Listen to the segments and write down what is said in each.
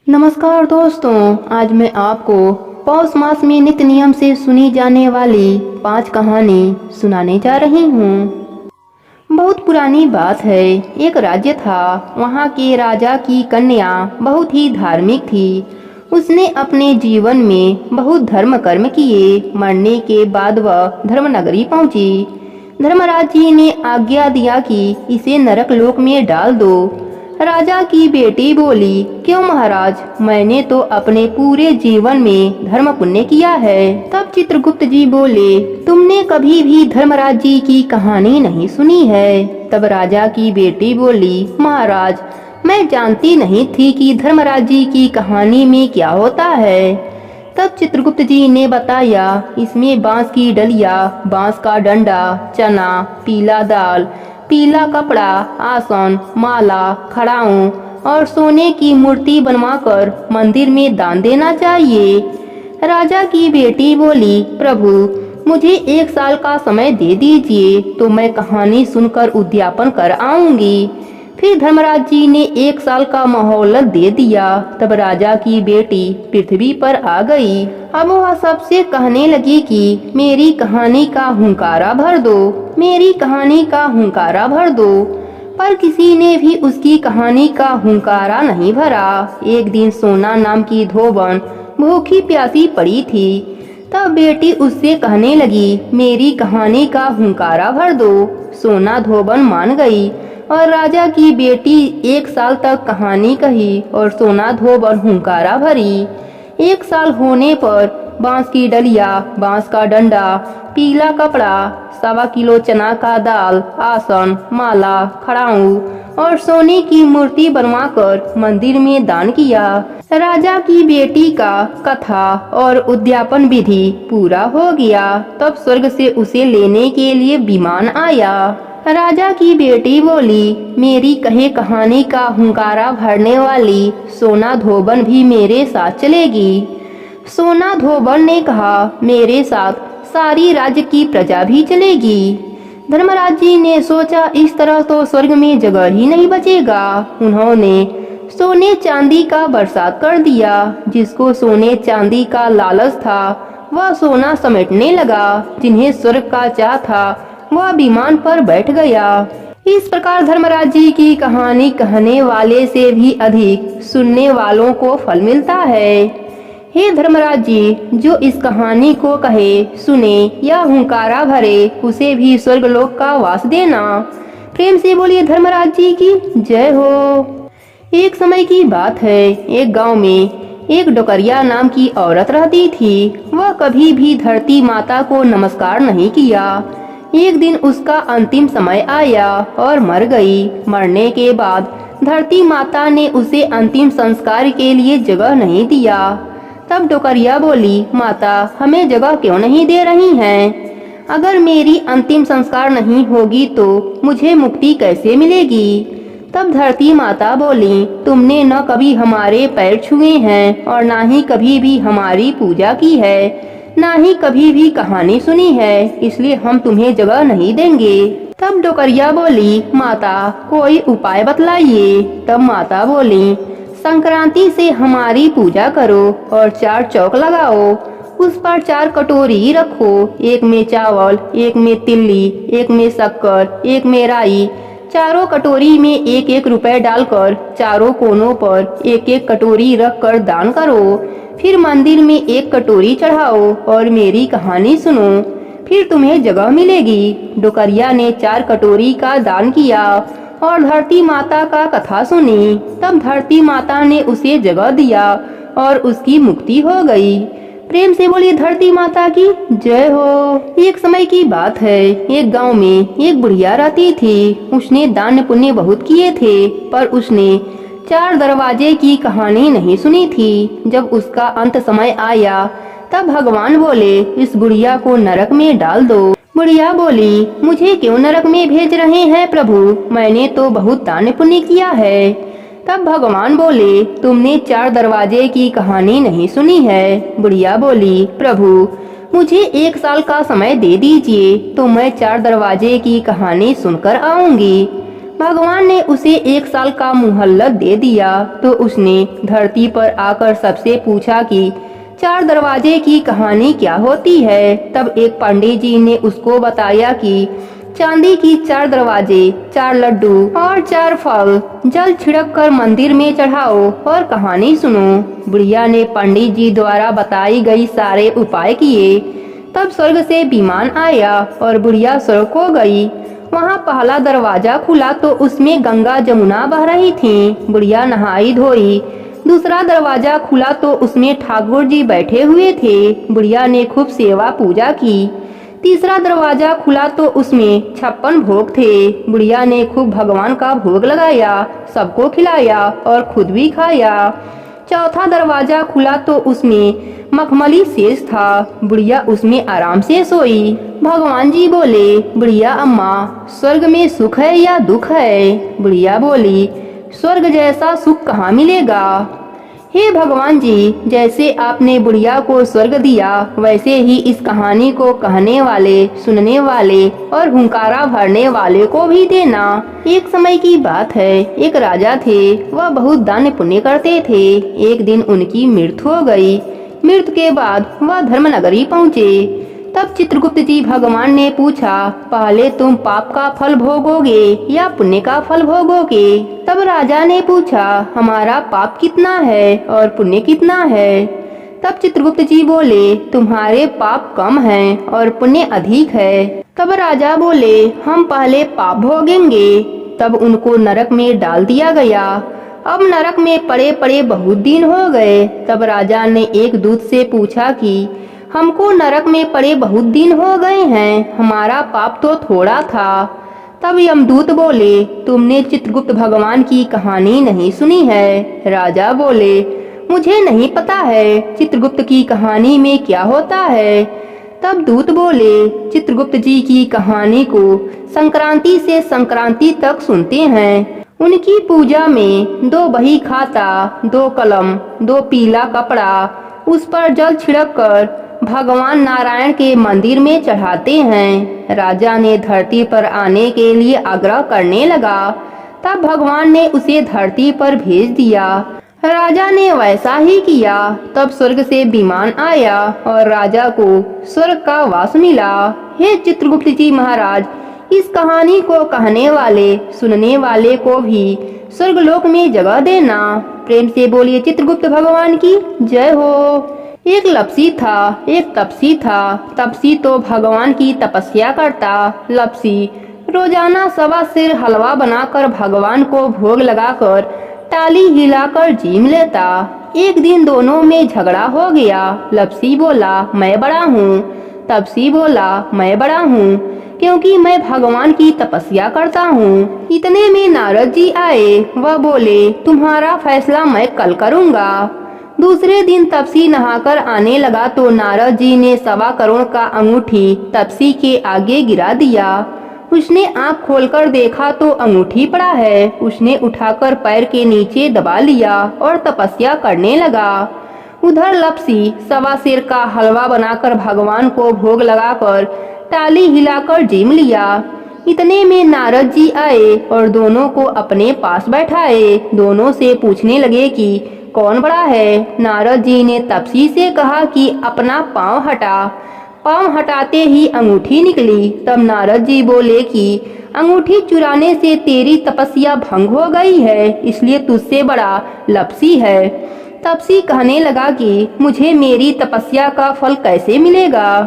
नमस्कार दोस्तों, आज मैं आपको पौष मास में नित्य नियम से सुनी जाने वाली 5 कहानी सुनाने जा रही हूँ। बहुत पुरानी बात है। एक राज्य था। वहाँ के राजा की कन्या बहुत ही धार्मिक थी। उसने अपने जीवन में बहुत धर्म कर्म किए। मरने के बाद वह धर्मनगरी पहुंची। धर्मराज जी ने आज्ञा दिया कि इसे नरक लोक में डाल दो। राजा की बेटी बोली, क्यों महाराज, मैंने तो अपने पूरे जीवन में धर्म पुण्य किया है। तब चित्रगुप्त जी बोले, तुमने कभी भी धर्मराज जी की कहानी नहीं सुनी है। तब राजा की बेटी बोली, महाराज, मैं जानती नहीं थी कि धर्मराज जी की कहानी में क्या होता है। तब चित्रगुप्त जी ने बताया, इसमें बांस की डलिया, बांस का डंडा, चना, पीला दाल, पीला कपड़ा, आसन, माला, खड़ाऊं और सोने की मूर्ति बनवाकर मंदिर में दान देना चाहिए। राजा की बेटी बोली, प्रभु, मुझे 1 साल का समय दे दीजिए तो मैं कहानी सुनकर उद्यापन कर आऊंगी। फिर धर्मराज जी ने 1 साल का मोहलत दे दिया। तब राजा की बेटी पृथ्वी पर आ गई। अब वह सबसे कहने लगी कि मेरी कहानी का हुंकारा भर दो, मेरी कहानी का हुंकारा भर दो। पर किसी ने भी उसकी कहानी का हुंकारा नहीं भरा। एक दिन सोना नाम की धोबन भूखी प्यासी पड़ी थी। तब बेटी उससे कहने लगी, मेरी कहानी का हुंकारा भर दो। सोना धोबन मान गई और राजा की बेटी 1 साल तक कहानी कही और सोना धोबन हुंकारा भरी। 1 साल होने पर बांस की डलिया, बांस का डंडा, पीला कपड़ा, 1.25 किलो चना का दाल, आसन, माला, खड़ाऊं और सोने की मूर्ति बनवाकर मंदिर में दान किया। राजा की बेटी का कथा और उद्यापन विधि पूरा हो गया। तब स्वर्ग से उसे लेने के लिए विमान आया। राजा की बेटी बोली, मेरी कहे कहानी का हुंकारा भरने वाली सोना धोबन भी मेरे साथ चलेगी। सोना धोबन ने कहा, मेरे साथ सारी राज्य की प्रजा भी चलेगी। धर्मराज जी ने सोचा, इस तरह तो स्वर्ग में जगह ही नहीं बचेगा। उन्होंने सोने चांदी का बरसात कर दिया। जिसको सोने चांदी का लालच था वह सोना समेटने लगा। जिन्हें स्वर्ग का चाह था वह विमान पर बैठ गया। इस प्रकार धर्मराज जी की कहानी कहने वाले से भी अधिक सुनने वालों को फल मिलता है। हे धर्मराज जी, जो इस कहानी को कहे, सुने या हुंकारा भरे, उसे भी स्वर्गलोक का वास देना। प्रेम से बोलिए धर्मराज जी की जय हो। एक समय की बात है। एक गांव में एक डोकरिया नाम की औरत रहती थी। वह कभी भी धरती माता को नमस्कार नहीं किया। एक दिन उसका अंतिम समय आया और मर गई। मरने के बाद धरती माता ने उसे अंतिम संस्कार के लिए जगह नहीं दिया। तब डोकरिया बोली, माता, हमें जगह क्यों नहीं दे रही हैं? अगर मेरी अंतिम संस्कार नहीं होगी तो मुझे मुक्ति कैसे मिलेगी? तब धरती माता बोली, तुमने न कभी हमारे पैर छुए हैं और ना ही कभी भी हमारी पूजा की है, ना ही कभी भी कहानी सुनी है, इसलिए हम तुम्हें जगह नहीं देंगे। तब डोकरिया बोली, माता, कोई उपाय बतलाइए। तब माता बोली, संक्रांति से हमारी पूजा करो और 4 चौक लगाओ। उस पर 4 कटोरी रखो। एक में चावल, एक में तिल्ली, एक में शक्कर, एक में राई। चारों कटोरी में 1-1 रुपए डालकर चारों कोनों पर 1-1 कटोरी रखकर दान करो। फिर मंदिर में 1 कटोरी चढ़ाओ और मेरी कहानी सुनो, फिर तुम्हें जगह मिलेगी। डोकरिया ने 4 कटोरी का दान किया और धरती माता का कथा सुनी। तब धरती माता ने उसे जगह दिया और उसकी मुक्ति हो गई। प्रेम से बोलिए धरती माता की जय हो। एक समय की बात है। एक गांव में एक बुढ़िया रहती थी। उसने दान पुण्य बहुत किए थे, पर उसने 4 दरवाजे की कहानी नहीं सुनी थी। जब उसका अंत समय आया तब भगवान बोले, इस बुढ़िया को नरक में डाल दो। बुढ़िया बोली, मुझे क्यों नरक में भेज रहे हैं प्रभु, मैंने तो बहुत दान पुण्य किया है। तब भगवान बोले, तुमने 4 दरवाजे की कहानी नहीं सुनी है। बुढ़िया बोली, प्रभु, मुझे 1 साल का समय दे दीजिए तो मैं 4 दरवाजे की कहानी सुनकर आऊंगी। भगवान ने उसे 1 साल का मुहल्लत दे दिया तो उसने धरती पर आकर सबसे पूछा कि 4 दरवाजे की कहानी क्या होती है। तब एक पंडित जी ने उसको बताया कि चांदी की 4 दरवाजे, 4 लड्डू और 4 फल जल छिड़क कर मंदिर में चढ़ाओ और कहानी सुनो। बुढ़िया ने पंडित जी द्वारा बताई गई सारे उपाय किए। तब स्वर्ग से विमान आया और बुढ़िया स्वर्ग को गई। वहाँ पहला दरवाजा खुला तो उसमें गंगा जमुना बह रही थीं। बुढ़िया नहाई धोई। दूसरा दरवाजा खुला तो उसमें ठाकुर जी बैठे हुए थे। बुढ़िया ने खूब सेवा पूजा की। तीसरा दरवाजा खुला तो उसमें 56 भोग थे। बुढ़िया ने खूब भगवान का भोग लगाया, सबको खिलाया और खुद भी खाया। चौथा दरवाजा खुला तो उसमें मखमली शेष था। बुढ़िया उसमें आराम से सोई। भगवान जी बोले, बुढ़िया अम्मा, स्वर्ग में सुख है या दुख है? बुढ़िया बोली, स्वर्ग जैसा सुख कहाँ मिलेगा। हे भगवान जी, जैसे आपने बुढ़िया को स्वर्ग दिया वैसे ही इस कहानी को कहने वाले, सुनने वाले और हुंकारा भरने वाले को भी देना। एक समय की बात है, एक राजा थे। वह बहुत दान पुण्य करते थे। एक दिन उनकी मृत्यु हो गई। मृत्यु के बाद वह धर्मनगरी पहुँचे। तब चित्रगुप्त जी भगवान ने पूछा, पहले तुम पाप का फल भोगोगे या पुण्य का फल भोगोगे? तब राजा ने पूछा, हमारा पाप कितना है और पुण्य कितना है? तब चित्रगुप्त जी बोले, तुम्हारे पाप कम हैं और पुण्य अधिक है। तब राजा बोले, हम पहले पाप भोगेंगे। तब उनको नरक में डाल दिया गया। अब नरक में पड़े पड़े बहुत दिन हो गए। तब राजा ने एक दूत से पूछा कि हमको नरक में पड़े बहुत दिन हो गए हैं, हमारा पाप तो थोड़ा था। तब यमदूत बोले, तुमने चित्रगुप्त भगवान की कहानी नहीं सुनी है। राजा बोले, मुझे नहीं पता है चित्रगुप्त की कहानी में क्या होता है। तब दूत बोले, चित्रगुप्त जी की कहानी को संक्रांति से संक्रांति तक सुनते हैं। उनकी पूजा में 2 बही खाता, 2 कलम, 2 पीला कपड़ा, उस पर जल छिड़क कर भगवान नारायण के मंदिर में चढ़ाते हैं। राजा ने धरती पर आने के लिए आग्रह करने लगा। तब भगवान ने उसे धरती पर भेज दिया। राजा ने वैसा ही किया। तब स्वर्ग से विमान आया और राजा को स्वर्ग का वास मिला। हे चित्रगुप्त जी महाराज, इस कहानी को कहने वाले, सुनने वाले को भी स्वर्गलोक में जगह देना। प्रेम से बोलिए चित्रगुप्त भगवान की जय हो। एक लपसी था, एक तपसी था। तपसी तो भगवान की तपस्या करता। लपसी रोजाना 1.25 सेर हलवा बनाकर भगवान को भोग लगाकर टाली हिलाकर जीम लेता। एक दिन दोनों में झगड़ा हो गया। लपसी बोला, मैं बड़ा हूँ। तपसी बोला, मैं बड़ा हूँ क्योंकि मैं भगवान की तपस्या करता हूँ। इतने में नारद जी आए। वह बोले, तुम्हारा फैसला मैं कल करूँगा। दूसरे दिन तपसी नहाकर आने लगा तो नारद जी ने 1.25 करोड़ का अंगूठी तपसी के आगे गिरा दिया। उसने आंख खोलकर देखा तो अंगूठी पड़ा है। उसने उठाकर पैर के नीचे दबा लिया और तपस्या करने लगा। उधर लपसी 1.25 सेर का हलवा बनाकर भगवान को भोग लगाकर टाली हिलाकर जीम लिया। इतने में नारद जी आए और दोनों को अपने पास बैठाए। दोनों से पूछने लगे कि कौन बड़ा है। नारद जी ने तपसी से कहा कि अपना पाँव हटा। पाँव हटाते ही अंगूठी निकली। तब नारद जी बोले कि अंगूठी चुराने से तेरी तपस्या भंग हो गई है, इसलिए तुझसे बड़ा लपसी है। तपसी कहने लगा कि मुझे मेरी तपस्या का फल कैसे मिलेगा।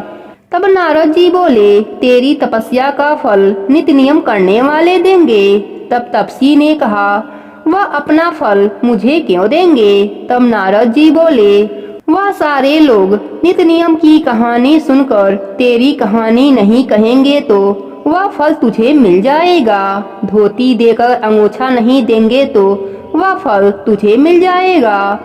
तब नारद जी बोले, तेरी तपस्या का फल नित्य नियम करने वाले देंगे। तब तपसी ने कहा, वह अपना फल मुझे क्यों देंगे। तब नारद जी बोले, वह सारे लोग नित्य नियम की कहानी सुनकर तेरी कहानी नहीं कहेंगे तो वह फल तुझे मिल जाएगा। धोती देकर अंगोछा नहीं देंगे तो वह फल तुझे मिल जाएगा।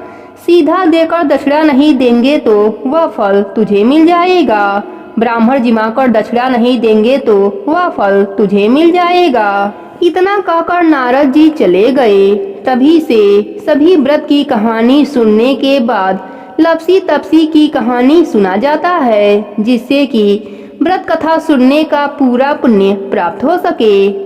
सीधा देकर दक्षिणा नहीं देंगे तो वह फल तुझे मिल जाएगा। ब्राह्मण जिमाकर दक्षिणा नहीं देंगे तो वह फल तुझे मिल जाएगा। इतना कहकर नारद जी चले गए। तभी से सभी व्रत की कहानी सुनने के बाद लपसी तपसी की कहानी सुना जाता है, जिससे कि व्रत कथा सुनने का पूरा पुण्य प्राप्त हो सके।